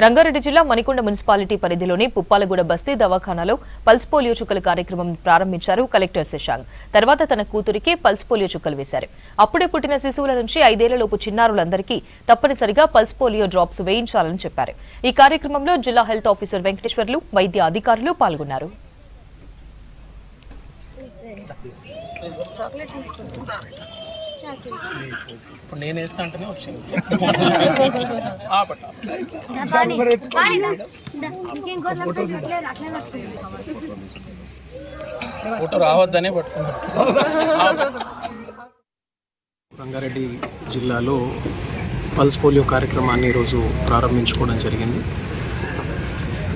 రంగారెడ్డి జిల్లా మణికొండ మున్సిపాలిటీ పరిధిలోని పుప్పాలగూడ బస్తీ దవాఖానాలో పల్స్ పోలియో చుక్కల కార్యక్రమం ప్రారంభించారు కలెక్టర్ శశాంక్. తర్వాత తన కూతురికి పల్స్ పోలియో చుక్కలు వేశారు. అప్పుడే పుట్టిన శిశువుల నుంచి 5 ఏళ్లలోపు చిన్నారులందరికీ తప్పనిసరిగా పల్స్ పోలియో డ్రాప్స్ వేయించాలని చెప్పారు. ఈ కార్యక్రమంలో జిల్లా హెల్త్ ఆఫీసర్ వెంకటేశ్వర్లు, వైద్య అధికారులు పాల్గొన్నారు. ఇప్పుడు నేను వేస్తా అంటేనే వచ్చింది. ఫోటో రావద్దనే పట్టుకున్నాను. రంగారెడ్డి జిల్లాలో పల్స్ పోలియో కార్యక్రమాన్ని ఈరోజు ప్రారంభించుకోవడం జరిగింది.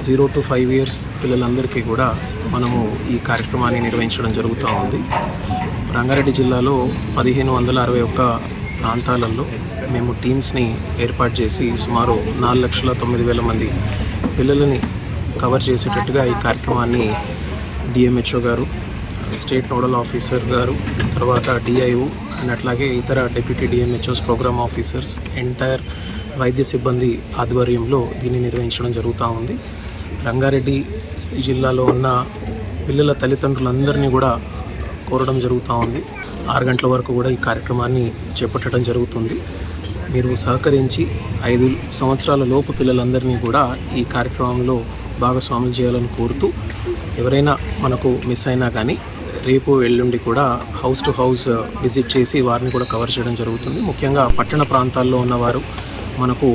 0 to 5 years పిల్లలందరికీ కూడా మనము ఈ కార్యక్రమాన్ని నిర్వహించడం జరుగుతూ ఉంది. రంగారెడ్డి జిల్లాలో 1561 ప్రాంతాలలో మేము టీమ్స్ని ఏర్పాటు చేసి సుమారు 4,09,000 మంది పిల్లలని కవర్ చేసేటట్టుగా ఈ కార్యక్రమాన్ని డిఎంహెచ్ఓ గారు, స్టేట్ నోడల్ ఆఫీసర్ గారు, తర్వాత డిఐఓ అండ్ అట్లాగే ఇతర deputy DMHOs, program officers, entire వైద్య సిబ్బంది ఆధ్వర్యంలో దీన్ని నిర్వహించడం జరుగుతూ ఉంది. రంగారెడ్డి జిల్లాలో ఉన్న పిల్లల తల్లిదండ్రులందరినీ కూడా కోరడం జరుగుతూ ఉంది. 6 గంటల వరకు కూడా ఈ కార్యక్రమాన్ని చేపట్టడం జరుగుతుంది. మీరు సహకరించి 5 సంవత్సరాల లోపు పిల్లలందరినీ కూడా ఈ కార్యక్రమంలో భాగస్వాములు చేయాలని కోరుతూ, ఎవరైనా మనకు మిస్ అయినా కానీ రేపు ఎల్లుండి కూడా హౌస్ టు హౌస్ విజిట్ చేసి వారిని కూడా కవర్ చేయడం జరుగుతుంది. ముఖ్యంగా పట్టణ ప్రాంతాల్లో ఉన్నవారు మనకు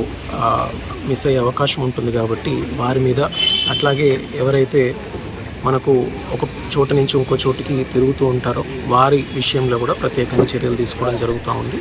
మిస్ అయ్యే అవకాశం ఉంటుంది కాబట్టి వారి మీద, అట్లాగే ఎవరైతే మనకు ఒక చోట నుంచి ఇంకో చోటికి తిరుగుతూ ఉంటారో వారి విషయంలో కూడా ప్రత్యేకంగా చర్యలు తీసుకోవడం జరుగుతూ ఉంది.